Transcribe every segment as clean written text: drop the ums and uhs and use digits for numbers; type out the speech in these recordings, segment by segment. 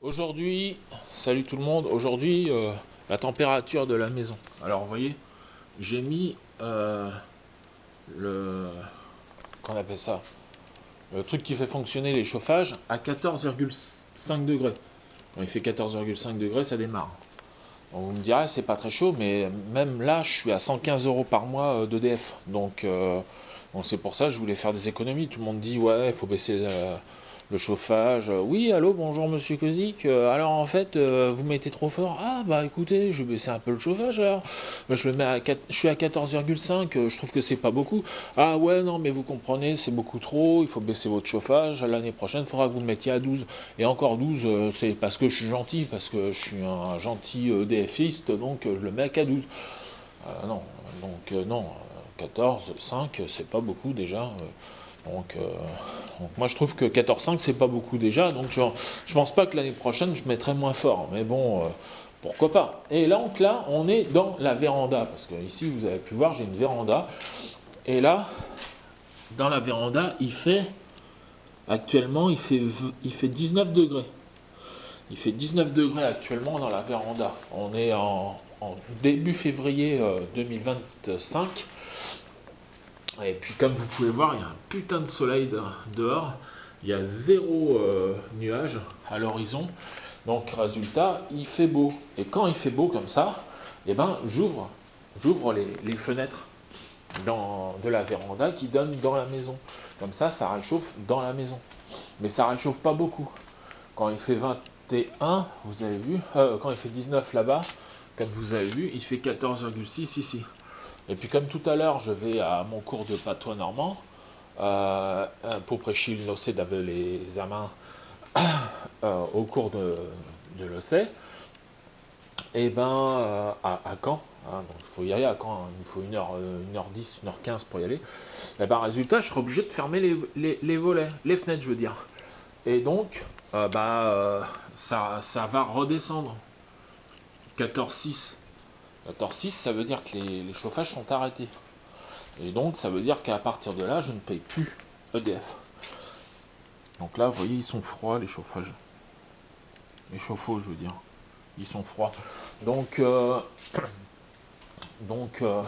Aujourd'hui, salut tout le monde, aujourd'hui la température de la maison. Alors vous voyez, j'ai mis le, qu'on appelle ça, le truc qui fait fonctionner les chauffages à 14,5 degrés. Quand il fait 14,5 degrés, ça démarre. Donc vous me direz, c'est pas très chaud, mais même là, je suis à 115 euros par mois d'EDF. Donc c'est pour ça que je voulais faire des économies. Tout le monde dit, ouais, il faut baisser le chauffage. Oui, allô, bonjour monsieur Kozik. Alors en fait, vous mettez trop fort. Ah bah écoutez, je vais baisser un peu le chauffage alors. Bah, je le mets à 4, je suis à 14,5, je trouve que c'est pas beaucoup. Ah ouais, non, mais vous comprenez, c'est beaucoup trop, il faut baisser votre chauffage. L'année prochaine, il faudra que vous le mettiez à 12. Et encore 12, c'est parce que je suis gentil, parce que je suis un gentil DFiste, donc je le mets qu'à 12. Non, non, 14, 5, c'est pas beaucoup déjà. Donc moi je trouve que 14,5 c'est pas beaucoup déjà, donc je pense pas que l'année prochaine je mettrai moins fort, mais bon, pourquoi pas. Et là, on est dans la véranda, parce que ici vous avez pu voir, j'ai une véranda, et là, dans la véranda, actuellement, il fait 19 degrés. Il fait 19 degrés actuellement dans la véranda. On est en début février 2025. Et puis comme vous pouvez voir, il y a un putain de soleil dehors. Il y a zéro nuage à l'horizon. Donc résultat, il fait beau. Et quand il fait beau comme ça, eh ben, j'ouvre les fenêtres de la véranda qui donnent dans la maison. Comme ça réchauffe dans la maison. Mais ça réchauffe pas beaucoup. Quand il fait 21, vous avez vu, quand il fait 19 là-bas, comme vous avez vu, il fait 14,6 ici. Et puis comme tout à l'heure, je vais à mon cours de patois normand pour prêcher l'océ d'avec les amants au cours de l'océ. Et ben à Caen, hein, donc il faut y aller à Caen, hein, il faut 1h10, 1h15 pour y aller. Et ben résultat, je serai obligé de fermer les volets, les fenêtres je veux dire. Et donc ça va redescendre. 14,6. 14,6, ça veut dire que les chauffages sont arrêtés. Et donc, ça veut dire qu'à partir de là, je ne paye plus EDF. Donc là, vous voyez, ils sont froids, les chauffages. Les chauffe-eau, je veux dire. Ils sont froids. Donc, euh, donc, euh,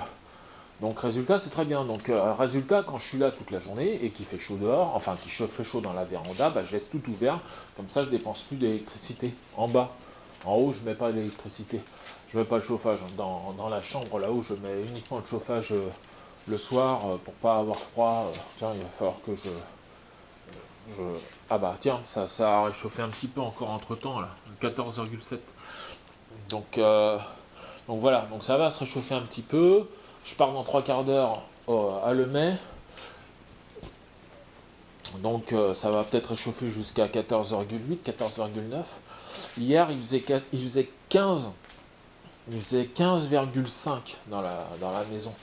donc résultat, c'est très bien. Donc, résultat, quand je suis là toute la journée et qu'il fait chaud dehors, enfin, qu'il fait chaud dans la véranda, bah, je laisse tout ouvert. Comme ça, je dépense plus d'électricité. En bas. En haut, je mets pas d'électricité. Je mets pas le chauffage. Dans la chambre, là-haut, je mets uniquement le chauffage le soir pour pas avoir froid. Tiens, il va falloir que je... Ah bah tiens, ça a réchauffé un petit peu encore entre temps là, 14,7. Donc, euh, donc voilà, donc ça va se réchauffer un petit peu. Je pars dans 3 quarts d'heure à Lemay. Donc ça va peut-être réchauffer jusqu'à 14,8, 14,9. Hier il faisait 15, il faisait 15,5 dans la maison.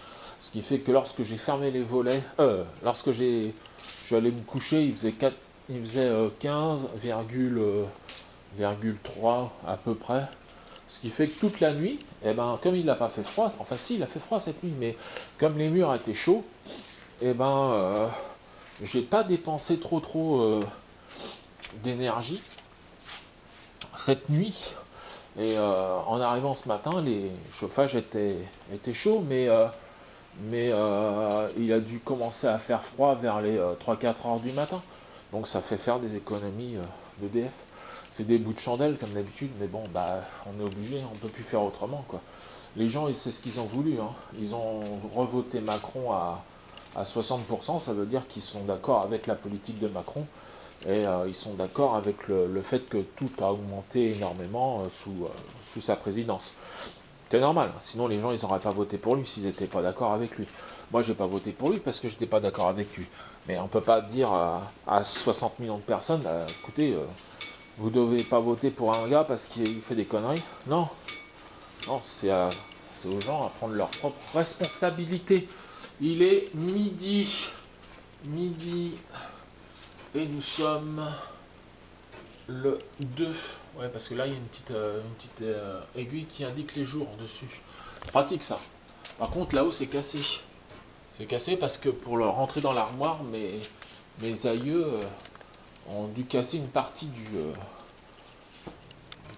Ce qui fait que lorsque j'ai fermé les volets, je suis allé me coucher, il faisait 15,3 à peu près. Ce qui fait que toute la nuit, eh ben, comme il n'a pas fait froid, enfin si, il a fait froid cette nuit, mais comme les murs étaient chauds, eh ben, j'ai pas dépensé trop d'énergie cette nuit. Et en arrivant ce matin, les chauffages étaient chauds, mais il a dû commencer à faire froid vers les 3-4 heures du matin. Donc ça fait faire des économies d'EDF. C'est des bouts de chandelle comme d'habitude, mais bon, bah on est obligé, on peut plus faire autrement quoi. Les gens, c'est ce qu'ils ont voulu, hein. Ils ont revoté Macron à 60%, ça veut dire qu'ils sont d'accord avec la politique de Macron et ils sont d'accord avec le fait que tout a augmenté énormément sous sa présidence. C'est normal, sinon les gens ils n'auraient pas voté pour lui s'ils n'étaient pas d'accord avec lui. Moi j'ai pas voté pour lui parce que j'étais pas d'accord avec lui. Mais on peut pas dire à 60 millions de personnes, écoutez, vous devez pas voter pour un gars parce qu'il fait des conneries. Non, non, c'est aux gens à prendre leurs propres responsabilités. Il est midi, et nous sommes le 2. Ouais, parce que là, il y a une petite aiguille qui indique les jours en dessus. Pratique ça. Par contre, là-haut, c'est cassé. C'est cassé parce que pour le rentrer dans l'armoire, mes aïeux ont dû casser une partie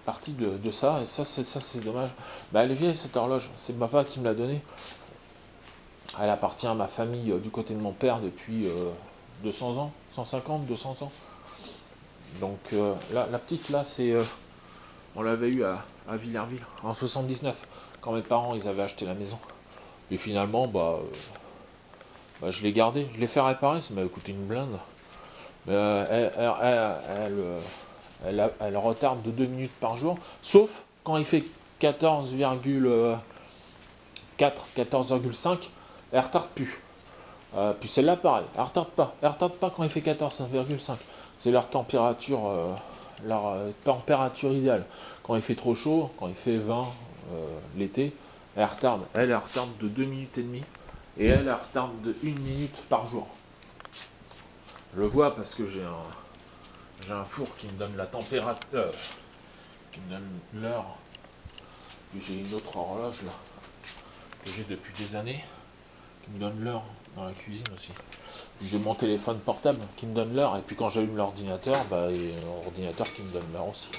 partie de ça, et ça c'est dommage. Bah, elle est vieille cette horloge, c'est papa qui me l'a donnée. Elle appartient à ma famille du côté de mon père depuis 200 ans, 150, 200 ans. Donc la petite là, on l'avait eu à Villerville en 79, quand mes parents ils avaient acheté la maison. Et finalement, je l'ai gardée, je l'ai fait réparer, ça m'avait coûté une blinde. Mais elle retarde de 2 minutes par jour, sauf quand il fait 14,4, 14,5, elle retarde plus. Puis celle-là, pareil, elle retarde pas. Elle retarde pas quand il fait 14,5. C'est leur température idéale. Quand il fait trop chaud, quand il fait 20 l'été, elle retarde. Elle retarde de 2 minutes et demie. Et elle retarde de 1 minute par jour. Je le vois parce que j'ai un four qui me donne la température, qui me donne l'heure. Puis j'ai une autre horloge là, que j'ai depuis des années, qui me donne l'heure dans la cuisine aussi. J'ai mon téléphone portable qui me donne l'heure, et puis quand j'allume l'ordinateur, il y a l'ordinateur qui me donne l'heure aussi.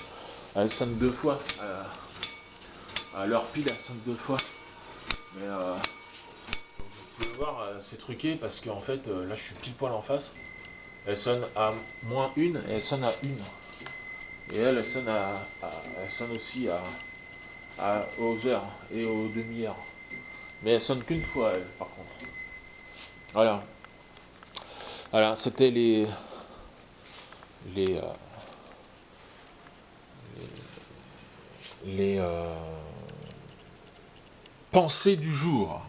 Elle sonne 2 fois, à l'heure pile elle sonne 2 fois. Mais vous pouvez voir, c'est truqué parce qu'en fait, là je suis pile poil en face. Elle sonne à -1 et elle sonne à 1. Et elle sonne elle sonne aussi aux heures et aux demi-heures. Mais elle sonne qu'une fois elle, par contre. Voilà. Voilà, c'était les, euh, les pensées du jour.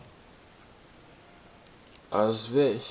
Asve.